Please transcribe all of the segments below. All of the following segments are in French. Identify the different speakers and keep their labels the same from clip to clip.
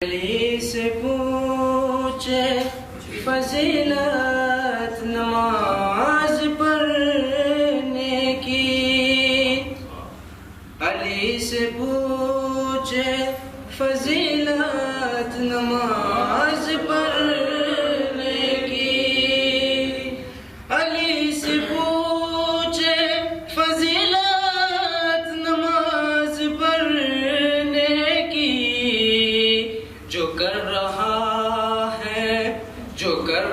Speaker 1: علی سے پوچھے فضیلت نماز پڑھنے کی، علی سے پوچھے فضیلت نماز پڑھنے کی، علی سے پوچھے فضیلت نماز پڑھنے کی، جو کر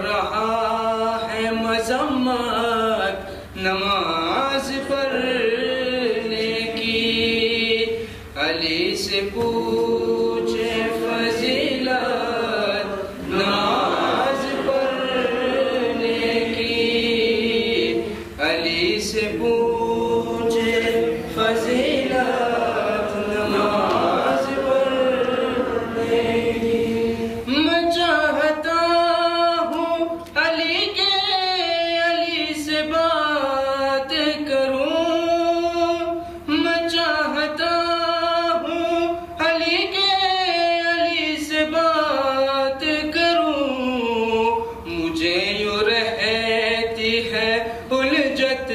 Speaker 1: رہا ہے مذمت نماز پڑھنے کی، علی سے پوچھے فضیلت نماز پڑھنے کی، علی سے پوچھے فضیلت نماز پڑھنے کی۔ میں چاہتا ہوں علی سے بات کروں، میں چاہتا ہوں علی سے بات کروں، مجھے یوں رہتی ہے الجھت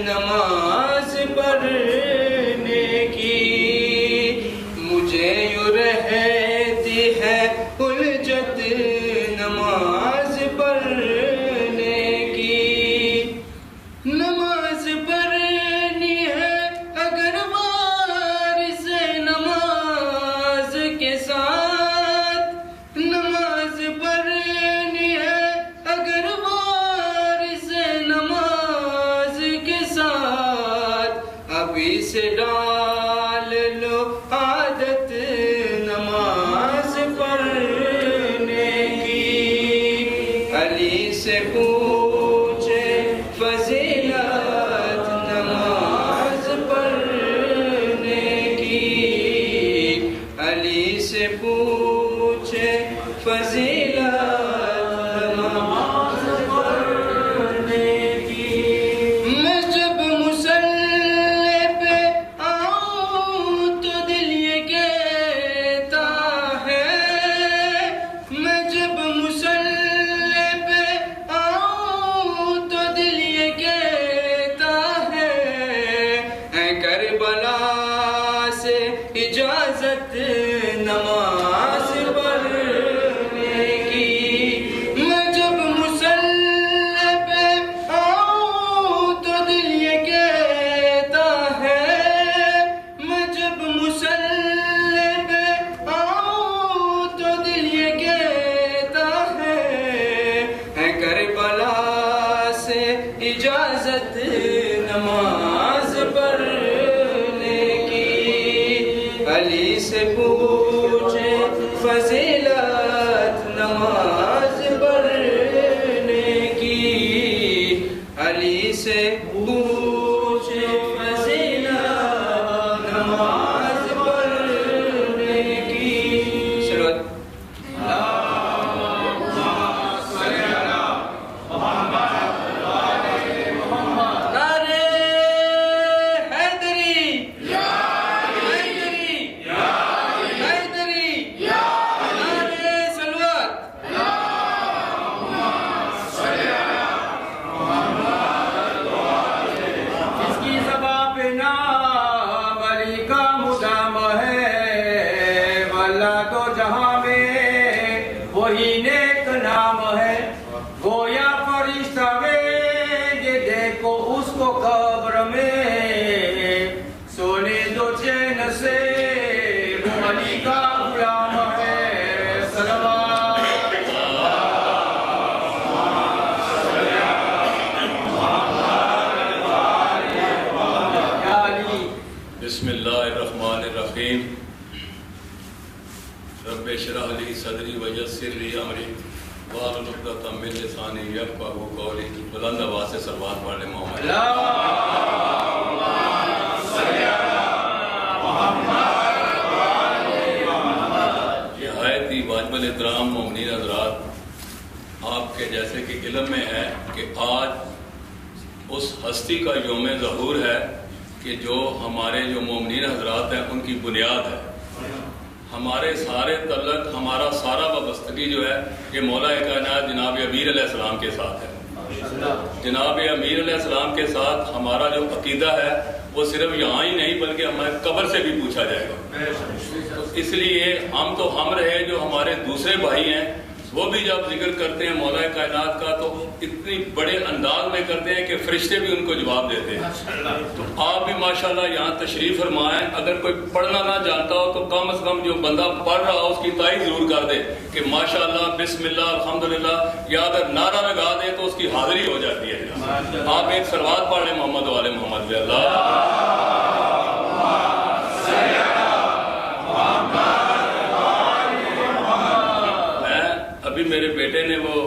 Speaker 1: نماز پڑھنے کی، مجھے یوں رہتی ہے الجھت نماز پڑھنے کی، نماز پڑھنی ہے اگر وارث نماز کے ساتھ، نماز پڑھنی ہے اگر وارث نماز کے ساتھ، ابھی سے ڈال لو عادت نماز پڑھنے کی، علی سے پوچھے فضیلت نماز پڑھنے کی، علی سے پوچھے فضیلت نماز پڑھنے کی۔ میں جب مصلی پہ آؤں تو دل یہ کہتا ہے، میں جب مصلی پہ آؤں تو دل یہ کہتا ہے، اے کربلا سے اجازت نماز پڑھنے کی، میں جب مصلی پہ آؤں تو دل یہ کہتا ہے، میں جب مصلی پہ آؤں تو دل یہ کہتا ہے، اے کربلا سے اجازت نماز پڑھنے کی، علی سے پوچھے فضیلت نماز پڑھنے کی، علی سے پوچھے فضیلت نماز پڑھنے کی۔ سلوات
Speaker 2: وہی نیک نام ہے، گویا فرشتہ یہ دیکھو اس کو قبر میں، سونے دو چین سے وہ علی کا غلام ہے۔ صلوات
Speaker 3: بسم اللہ الرحمن الرحیم، رب اشرح لی صدری ویسر لی امری واحلل عقدۃ من لسانی یفقہوا قولی۔ بلند آواز سے صلوات پڑھ لیں محمد۔ یہ آیت ہی واجب الاحترام مومنین حضرات، آپ کے جیسے کہ علم میں ہے کہ آج اس ہستی کا یوم ظہور ہے کہ جو ہمارے جو مومنین حضرات ہیں ان کی بنیاد ہے۔ ہمارے سارے تعلق، ہمارا سارا وابستگی جو ہے یہ مولا کائنات جناب امیر علیہ السلام کے ساتھ ہے۔ جناب امیر علیہ السلام کے ساتھ ہمارا جو عقیدہ ہے وہ صرف یہاں ہی نہیں بلکہ ہمارے قبر سے بھی پوچھا جائے گا۔ اس لیے ہم تو ہم رہے، جو ہمارے دوسرے بھائی ہیں وہ بھی جب ذکر کرتے ہیں مولا کائنات کا تو اتنی بڑے انداز میں کرتے ہیں کہ فرشتے بھی ان کو جواب دیتے ہیں۔ تو آپ بھی ماشاءاللہ یہاں تشریف فرمائیں، اگر کوئی پڑھنا نہ جانتا ہو تو کم از کم جو بندہ پڑھ رہا ہو اس کی تائید ضرور کر دے کہ ماشاءاللہ بسم اللہ الحمدللہ، یا اگر نعرہ لگا دے تو اس کی حاضری ہو جاتی ہے۔ آپ ایک صلوات پڑھ لیں محمد والے محمد بھی اللہ۔ ابھی میرے بیٹے نے وہ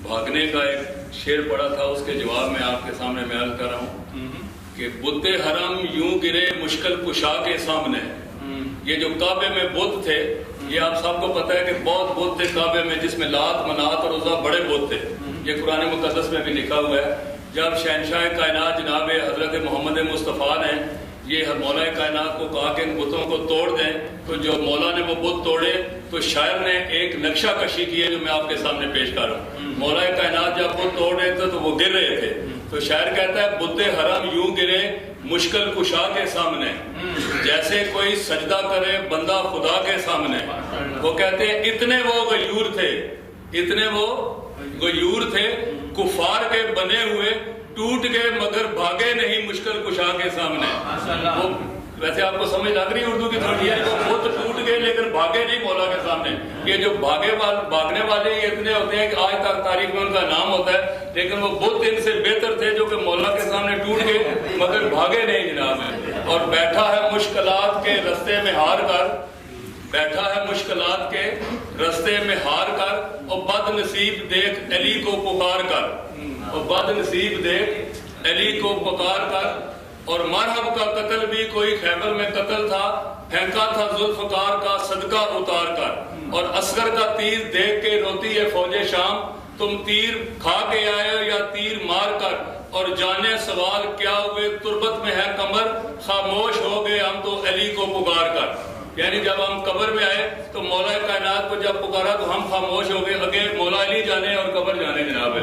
Speaker 3: بھاگنے کا ایک شعر پڑھا تھا، اس کے جواب میں آپ کے سامنے میں عرض کر رہا ہوں کہ بت حرم یوں گرے مشکل کشا کے سامنے۔ یہ جو کعبے میں بت تھے، یہ آپ سب کو پتہ ہے کہ بہت بت تھے کعبے میں، جس میں لات منات اور عزا بڑے بت تھے، یہ قرآن مقدس میں بھی لکھا ہوا ہے۔ جب شہنشاہ کائنات جناب حضرت محمد مصطفیٰ نے یہ مولا کائنات کو کہا کہ ان بتوں کو توڑ دیں، تو جو مولا نے وہ بت توڑے تو شاعر نے ایک نقشہ کشی کی ہے جو میں آپ کے سامنے پیش کر رہا ہوں۔ مولا کائنات جب بت توڑ رہے تھے تو وہ گر رہے تھے، تو شاعر کہتا ہے بت حرم یوں گرے مشکل کشا کے سامنے، جیسے کوئی سجدہ کرے بندہ خدا کے سامنے۔ وہ کہتے ہیں اتنے وہ غیور تھے، اتنے وہ غیور تھے، کفار کے بنے ہوئے ٹوٹ گئے مگر بھاگے نہیں مشکل کشا کے سامنے۔ وہ ویسے آپ کو سمجھ لگ رہی ہے اردو کی تھوڑی ہے، وہ بت ٹوٹ گئے لیکن بھاگے نہیں مولا کے سامنے۔ یہ جو بھاگنے والے یہ اتنے ہوتے ہیں کہ آج تک تاریخ میں ان کا نام ہوتا ہے، لیکن وہ بت ان سے بہتر تھے جو کہ مولا کے سامنے ٹوٹ گئے مگر بھاگے نہیں جناب ہے۔ اور بیٹھا ہے مشکلات کے رستے میں ہار کر، بیٹھا ہے مشکلات کے رستے میں ہار کر، اور بد نصیب دیکھ علی کو پکار کر، اور بد نصیب دیکھ علی کو پکار کر۔ اور مرحب کا قتل بھی کوئی خیبر میں قتل تھا، پھینکا تھا ذوالفقار کا صدقہ اتار کر۔ اور اصغر کا تیر دیکھ کے روتی ہے فوج شام، تم تیر کھا کے آئے ہو یا تیر مار کر، اور جانے سوال کیا ہوئے تربت میں ہے کمر، خاموش ہو گئے ہم تو علی کو پکار کر۔ یعنی جب ہم قبر میں آئے تو مولا کائنات کو جب پکارا تو ہم خاموش ہو گئے، اگر مولا علی جانے اور قبر جانے جناب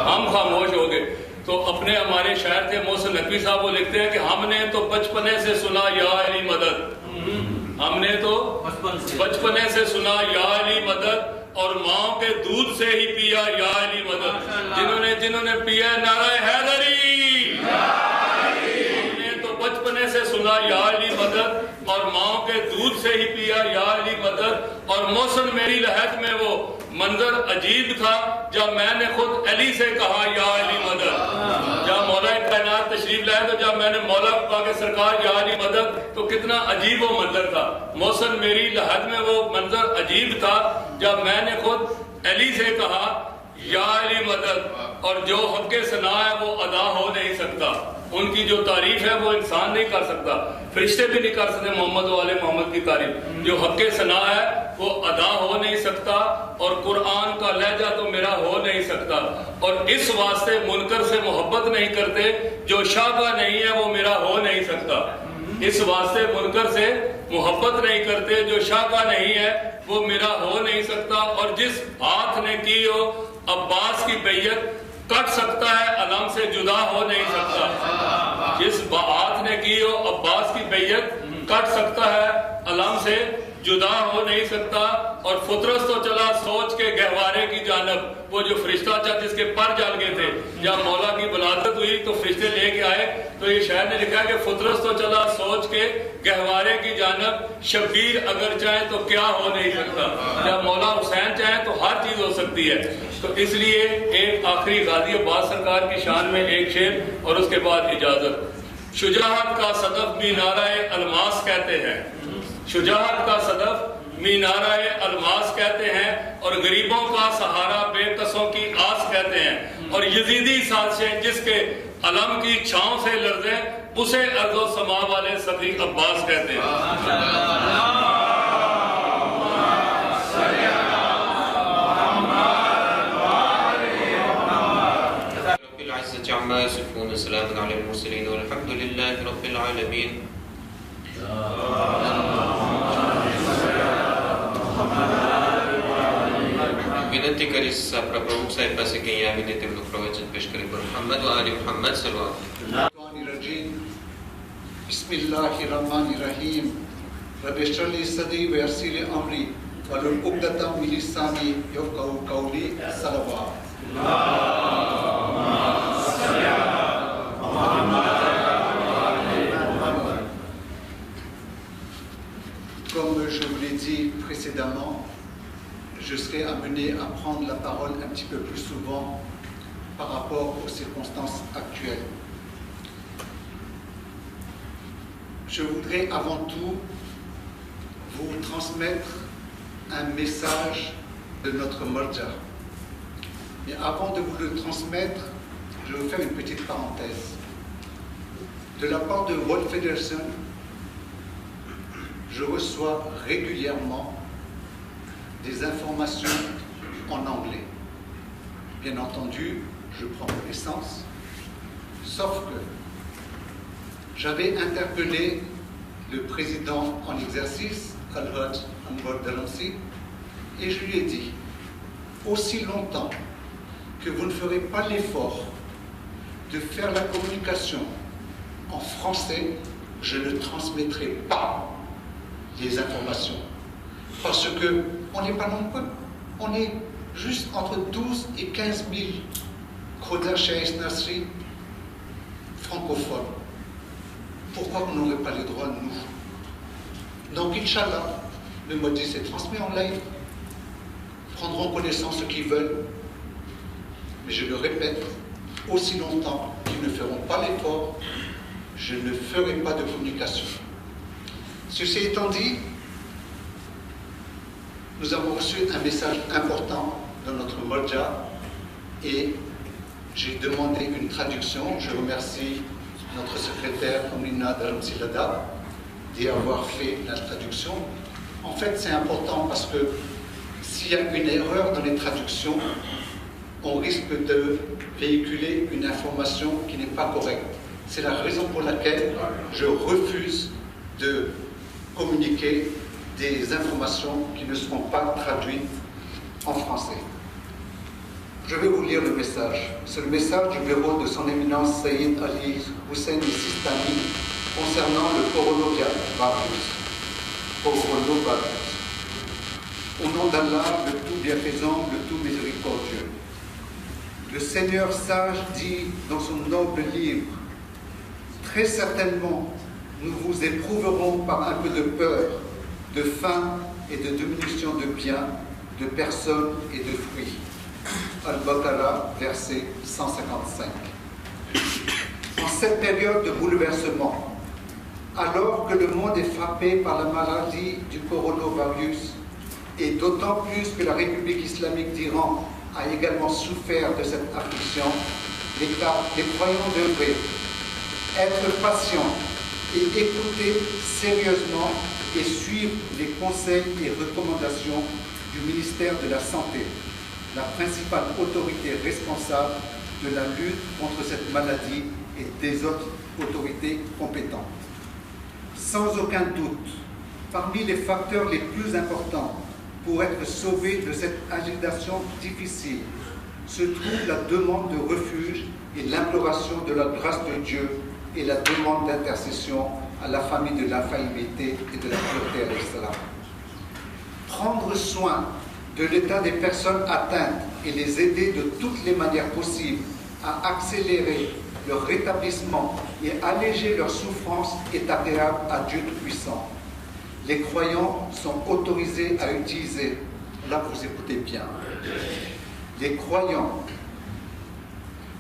Speaker 3: ہم خاموش ہو گئے۔ تو اپنے ہمارے شاعر تھے محسن نقوی صاحب، وہ لکھتے ہیں کہ ہم نے تو بچپنے سے سنا یا علی مدد، ہم نے تو بچپنے سے سنا یا علی مدد، اور ماں کے دودھ سے ہی پیا یا علی مدد۔ جنہوں نے پیا نعرہ حیدری، ہم نے تو بچپنے سے سنا یا علی مدد، اور ماں کے دودھ سے ہی پیا یا علی مدد۔ اور محسن میری لہج میں وہ منظر عجیب تھا جب میں نے خود علی سے کہا یا علی مدد۔ جب مولا کائنات تشریف لائے تو جب میں نے مولا کو کہا کہ سرکار یا علی مدد، تو کتنا عجیب وہ منظر تھا۔ محسن میری لہج میں وہ منظر عجیب تھا جب میں نے خود علی سے کہا یا علی مدد۔ اور جو حق ثنا ہے وہ ادا ہو نہیں سکتا، ان کی جو تعریف ہے وہ انسان نہیں کر سکتا، فرشتے بھی نہیں کر سکتے محمد والے محمد کی تعریف۔ جو حق ثنا ہے وہ ادا ہو نہیں سکتا، اور قرآن کا لہجہ تو میرا ہو نہیں سکتا، اور اس واسطے منکر سے محبت نہیں کرتے، جو شاہ کا نہیں ہے وہ میرا ہو نہیں سکتا۔ اس واسطے منکر سے محبت نہیں کرتے، جو شاہ کا نہیں ہے وہ میرا ہو نہیں سکتا۔ اور جس ہاتھ نے کی ہو عباس کی بیعت کٹ سکتا ہے، علم سے جدا ہو نہیں سکتا۔ جس ہاتھ نے کی ہو عباس کی بیعت کٹ سکتا ہے، علم سے جدا ہو نہیں سکتا۔ اور فطرت تو چلا سوچ کے گہوارے کی جانب، وہ جو فرشتہ تھا جس کے پر جل گئے تھے، جب مولا کی ولادت ہوئی تو فرشتے لے کے آئے، تو یہ شاعر نے لکھا کہ فطرت تو چلا سوچ کے گہوارے کی جانب، شبیر اگر چاہے تو کیا ہو نہیں سکتا۔ جب مولا حسین چاہے تو ہر چیز ہو سکتی ہے۔ تو اس لیے ایک آخری غازی عباس سرکار کی شان میں ایک شعر اور اس کے بعد اجازت۔ شجاعت کا صدف مینارہ الماس کہتے ہیں، شجاعت کا صدف مینارہ الماس کہتے ہیں، اور غریبوں کا سہارا بے کسوں کی آس کہتے ہیں، اور یزیدی سازشیں جس کے علم کی چھاؤں سے لرزیں، اسے ارض و سما والے صدیق عباس کہتے ہیں۔
Speaker 4: عما يصفون وسلام على المرسلين والحمد لله رب العالمين. विनंती करीस आपला प्रमुख साहेब પાસે કે અહીં આવીને તેમનું પ્રવચન પેશ કરે મુહમ્મદ व आले मुहम्मद सल्लल्लाहु
Speaker 5: बिस्मिल्लाहिर्रहमानिर्रहीम रब्बि इश्रह ली सदरी व यस्सिर ली अमरी वहलुल उक़दतम मिन लिसानी यफ़क़हू क़ौली सल्लल्लाहु Comme je vous l'ai dit précédemment, je serai amené à prendre la parole un petit peu plus souvent par rapport aux circonstances actuelles. Je voudrais avant tout vous transmettre un message de notre Marja. Mais avant de vous le transmettre, je vais vous faire une petite parenthèse. De la part de World Federation, je reçois régulièrement des informations en anglais. Bien entendu, je prends connaissance, sauf que j'avais interpellé le président en exercice, Al-Hajj Anwar Dharamsi, et je lui ai dit, aussi longtemps que vous ne ferez pas l'effort de faire la communication en français, je ne transmettrai pas les informations. Parce qu'on n'est pas nombreux. On est juste entre 12 et 15 000 Khoda Shaykh Nasri francophones. Pourquoi on n'aurait pas les droits, nous? Donc, Inch'Allah, le Maudit s'est transmis en live, prendront connaissance ceux qui veulent, mais je le répète, aussi longtemps qu'ils ne feront pas l'effort, je ne ferai pas de communication. Ceci étant dit, nous avons reçu un message important dans notre Marja et j'ai demandé une traduction. Je remercie notre secrétaire Amina Dharamsi Lada d'y avoir fait la traduction. En fait, c'est important parce que s'il y a une erreur dans les traductions, on risque de véhiculer une information qui n'est pas correcte. C'est la raison pour laquelle je refuse de communiquer des informations qui ne seront pas traduites en français. Je vais vous lire le message. C'est le message du bureau de son éminence Sayyid Ali Hussein Sistani concernant le coronavirus. Au nom d'Allah, le tout bienfaisant, le tout miséricordieux. Le Seigneur sage dit dans son noble livre, très certainement, nous vous éprouverons par un peu de peur, de faim et de diminution de biens, de personnes et de fruits. Al-Baqarah, verset 155. En cette période de bouleversement, alors que le monde est frappé par la maladie du coronavirus, et d'autant plus que la République islamique d'Iran a également souffert de cette affliction, les croyants devraient être patients et écouter sérieusement et suivre les conseils et recommandations du ministère de la Santé, la principale autorité responsable de la lutte contre cette maladie et des autres autorités compétentes. Sans aucun doute, parmi les facteurs les plus importants pour être sauvé de cette agitation difficile se trouve la demande de refuge et l'imploration de la grâce de Dieu et la demande d'intercession à la famille de l'infaillibilité et de la pureté à l'islam. Prendre soin de l'état des personnes atteintes et les aider de toutes les manières possibles à accélérer leur rétablissement et alléger leur souffrance est agréable à Dieu Tout-Puissant. Les croyants sont autorisés à utiliser, là vous écoutez bien, les croyants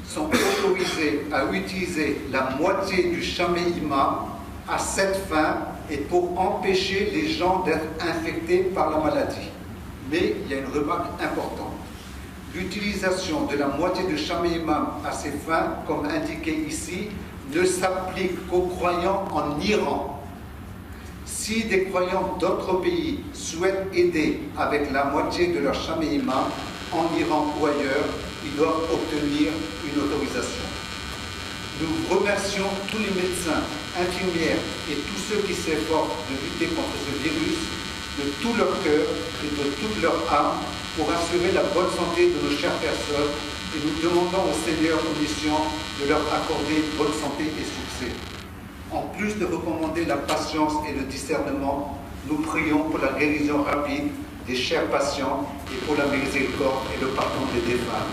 Speaker 5: sont autorisés à utiliser la moitié du chamé imam à cette fin et pour empêcher les gens d'être infectés par la maladie. Mais il y a une remarque importante. L'utilisation de la moitié du chamé imam à ces fins, comme indiqué ici, ne s'applique qu'aux croyants en Iran. Si des croyants d'autres pays souhaitent aider avec la moitié de leur chamé imam en Iran ou ailleurs, ils doivent obtenir une autorisation. Nous remercions tous les médecins, infirmières et tous ceux qui s'efforcent de lutter contre ce virus de tout leur cœur et de toute leur âme pour assurer la bonne santé de nos chères personnes et nous demandons au Seigneur omniscient de leur accorder bonne santé et succès. En plus de recommander la patience et le discernement, nous prions pour la guérison rapide des chers patients et pour la miséricorde et le pardon des défunts.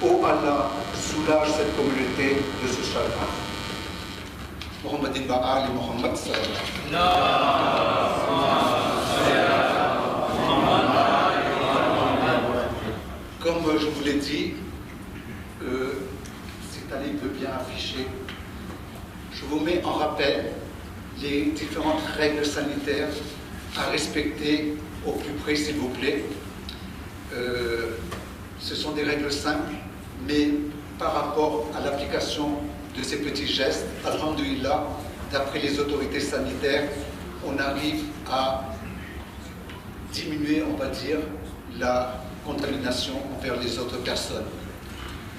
Speaker 5: Ô Allah, soulage cette communauté de ce chagrin. Muhammadin Ba'al et Muhammad Comme je vous l'ai dit, c'est un livre bien affiché. Je vous mets en rappel les différentes règles sanitaires à respecter au plus près, s'il vous plaît. Ce sont des règles simples, mais par rapport à l'application de ces petits gestes, alhamdoulilah, d'après les autorités sanitaires, on arrive à diminuer, on va dire, la contamination envers les autres personnes.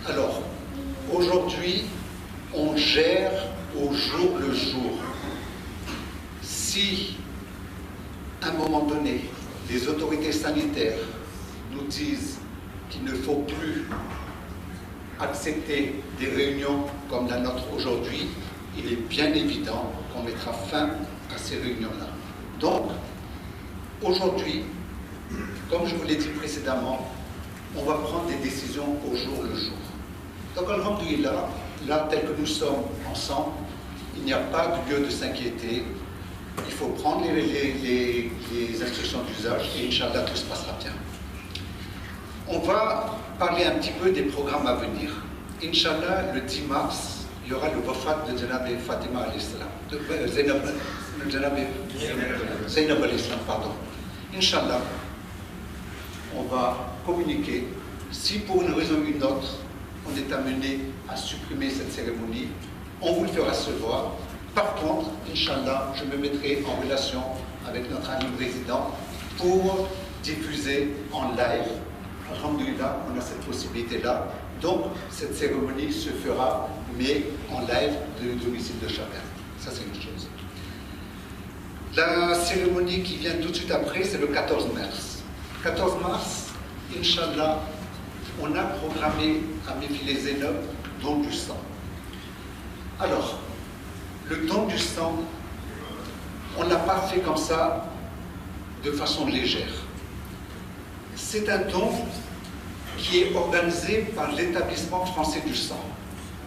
Speaker 5: Alors, aujourd'hui, on gère au jour le jour. Si, à un moment donné, les autorités sanitaires nous disent qu'il ne faut plus accepter des réunions comme la nôtre aujourd'hui, il est bien évident qu'on mettra fin à ces réunions-là. Donc, aujourd'hui, comme je vous l'ai dit précédemment, on va prendre des décisions au jour le jour. Donc, alhamdoulilah, là, tel que nous sommes ensemble, il n'y a pas de lieu de s'inquiéter. Il faut prendre les instructions d'usage et Inch'Allah, tout se passera bien. On va parler un petit peu des programmes à venir. Inch'Allah, le 10 mars, il y aura le wafat de Janab Fatima al-Islam, de Zainab al-Islam, pardon. Inch'Allah, on va communiquer. Si pour une raison ou une autre, on est amené à supprimer cette cérémonie, on vous le fera savoir. Par contre, Inch'Allah, je me mettrai en relation avec notre ami président pour diffuser en live. Alhamdulillah, on a cette possibilité-là. Donc, cette cérémonie se fera, mais en live du domicile de chacun. Ça, c'est une chose. La cérémonie qui vient tout de suite après, c'est le 14 mars. 14 mars, Inch'Allah, on a programmé à Mefilé Zainab don du sang. Alors, le don du sang, on ne l'a pas fait comme ça de façon légère. C'est un don qui est organisé par l'établissement français du sang.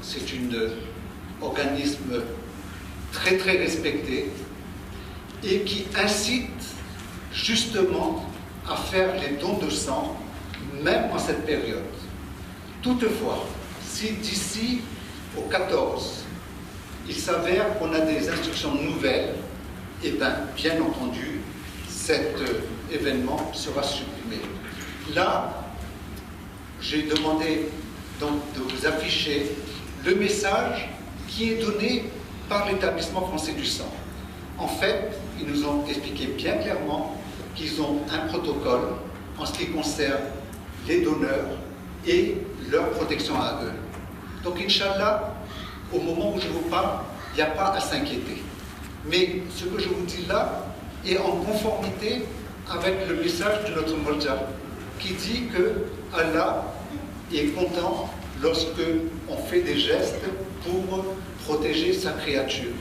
Speaker 5: C'est un organisme très très respecté et qui incite justement à faire les dons de sang même en cette période. Toutefois, si d'ici au 14, il s'avère qu'on a des instructions nouvelles, et bien entendu, cet événement sera supprimé. Là, j'ai demandé donc de vous afficher le message qui est donné par l'établissement français du sang. En fait, ils nous ont expliqué bien clairement qu'ils ont un protocole en ce qui concerne les donneurs et leur protection à eux. Donc, Inch'Allah, au moment où je vous parle, il n'y a pas à s'inquiéter. Mais ce que je vous dis là est en conformité avec le message de notre Molja, qui dit que Allah est content lorsque on fait des gestes pour protéger sa créature.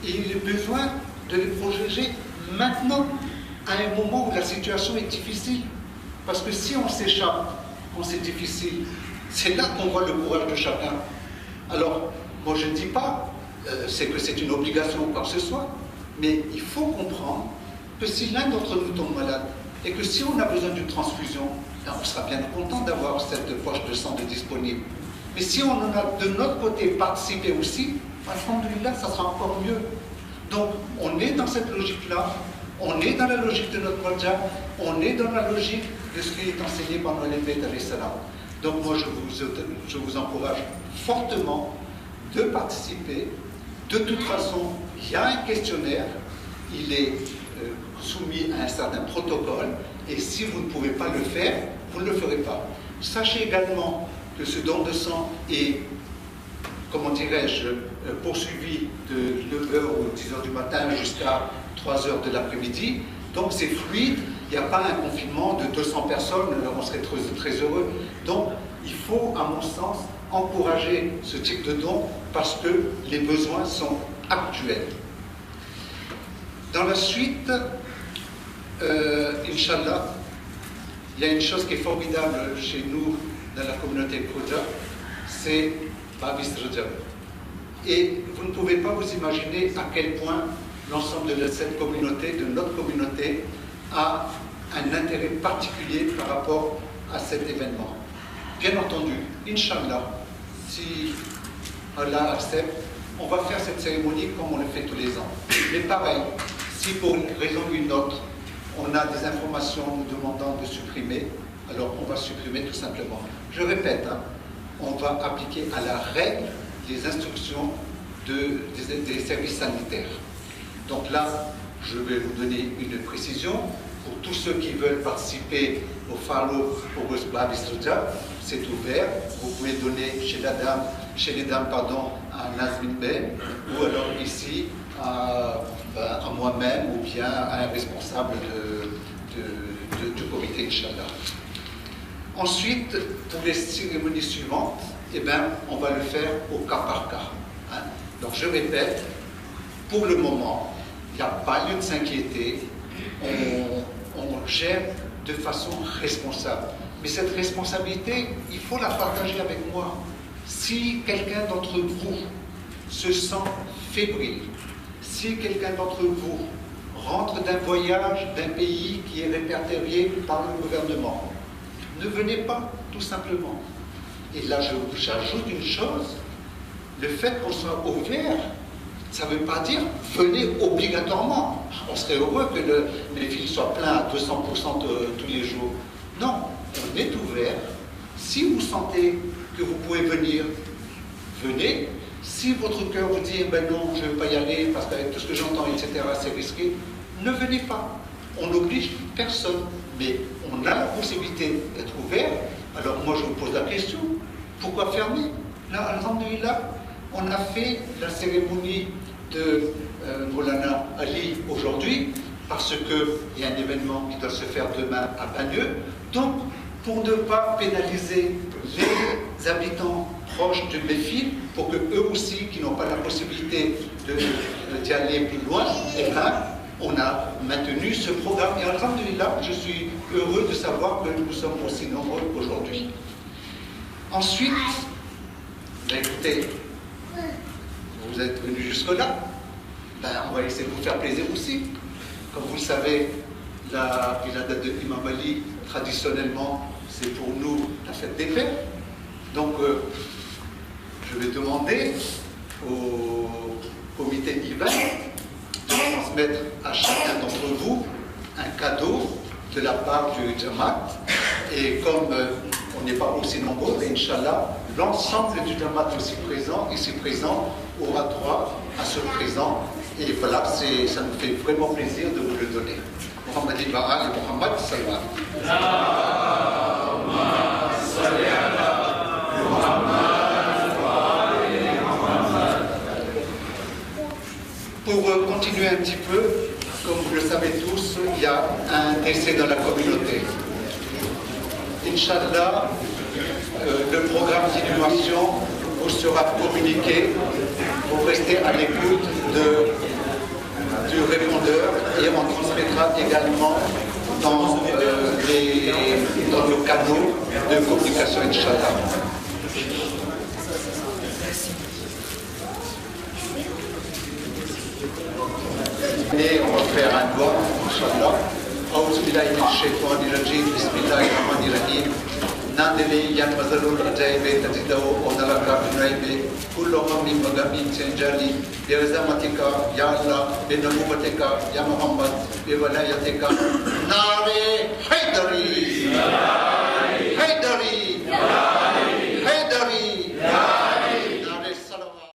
Speaker 5: Et il a besoin de les protéger maintenant, à un moment où la situation est difficile. Parce que si on s'échappe, quand c'est difficile, c'est là qu'on voit le courage de chacun. Alors, moi je ne dis pas c'est que c'est une obligation ou quoi que ce soit, mais il faut comprendre que si l'un d'entre nous tombe malade, et que si on a besoin d'une transfusion, là, on sera bien content d'avoir cette poche de sang disponible. Mais si on en a de notre côté participé aussi, alhamdoulilah, ça sera encore mieux. Donc, on est dans cette logique-là, on est dans la logique de notre Molja, on est dans la logique de ce qui est enseigné par nos Beit alayhi salam. Donc, moi, je vous encourage fortement de participer. De toute façon, il y a un questionnaire, il est soumis à un certain protocole, et si vous ne pouvez pas le faire, vous ne le ferez pas. Sachez également que ce don de sang est, comment dirais-je, poursuivi de 9h ou 10h du matin jusqu'à 3h de l'après-midi, donc c'est fluide, Il n'y a pas un confinement de 200 personnes, on serait très, très heureux. Donc, il faut, à mon sens, encourager ce type de don parce que les besoins sont actuels. Dans la suite, Inch'Allah, il y a une chose qui est formidable chez nous, dans la communauté Khoja, c'est Babis Rajab. Et vous ne pouvez pas vous imaginer à quel point l'ensemble de cette communauté, de notre communauté, a un intérêt particulier par rapport à cet événement. Bien entendu, Inch'Allah, si Allah accepte, on va faire cette cérémonie comme on le fait tous les ans. Mais pareil, si pour une raison ou une autre, on a des informations nous demandant de supprimer, alors on va supprimer tout simplement. Je répète, hein, on va appliquer à la règle les instructions des services sanitaires. Donc là, je vais vous donner une précision. Pour tous ceux qui veulent participer au Farlo pour Babis Rajab, c'est ouvert. Vous pouvez donner chez les dames, à Nazmin Ben, ou alors ici à moi-même, ou bien à un responsable du comité, Inch'Allah. Ensuite, pour les cérémonies suivantes, eh ben, on va le faire au cas par cas. Hein. Donc je répète, pour le moment, il n'y a pas lieu de s'inquiéter. On gère de façon responsable. Mais cette responsabilité, il faut la partager avec moi. Si quelqu'un d'entre vous se sent fébrile, si quelqu'un d'entre vous rentre d'un voyage d'un pays qui est répertorié par le gouvernement, ne venez pas, tout simplement. Et là, j'ajoute une chose, le fait qu'on soit ouvert, ça ne veut pas dire venez obligatoirement. On serait heureux que les fils soient pleins à 200% tous les jours. Non, on est ouvert. Si vous sentez que vous pouvez venir, venez. Si votre cœur vous dit ben non, je ne veux pas y aller parce qu'avec tout ce que j'entends, etc., c'est risqué, ne venez pas. On n'oblige personne. Mais on a la possibilité d'être ouvert. Alors moi, je vous pose la question, pourquoi fermer? Là, alhamdoulilah, on a fait la cérémonie de Maulana Ali aujourd'hui parce qu'il y a un événement qui doit se faire demain à Bagneux. Donc, pour ne pas pénaliser les habitants proches de Béfil, pour que eux aussi, qui n'ont pas la possibilité d'y aller plus loin, eh bien, on a maintenu ce programme. Et alhamdoulilah, je suis heureux de savoir que nous sommes aussi nombreux aujourd'hui. Ensuite, écoutez, vous êtes venus jusque-là, ben, on va essayer de vous faire plaisir aussi. Comme vous le savez, la date de Imam Ali, traditionnellement, c'est pour nous la fête des pères. Donc, je vais demander au comité IVA de transmettre à chacun d'entre vous un cadeau de la part du Jamaat. Et comme on n'est pas aussi nombreux, mais Inch'Allah, l'ensemble du Jamaat ici présent, aura droit à ce présent. Et voilà, ça nous fait vraiment plaisir de vous le donner. Mohamed Iba'a et Mohamed Salman. Pour continuer un petit peu, comme vous le savez tous, il y a un décès dans la communauté. Inch'Allah, le programme d'inhumation vous sera communiqué. Vous restez à l'écoute du répondeur et on transmettra également dans nos canaux de communication, Inch'Allah. Et on va faire un doigt, Inch'Allah. أعوذ بالله من الشيطان الرجيم بسم الله الرحمن الرحيم نادلي ين مزلول العجائب تجده ونراك بنعيب كل هم مغم سنجالي بعظمتك يا الله بنبوتك يا محمد بولايتك نار حيدري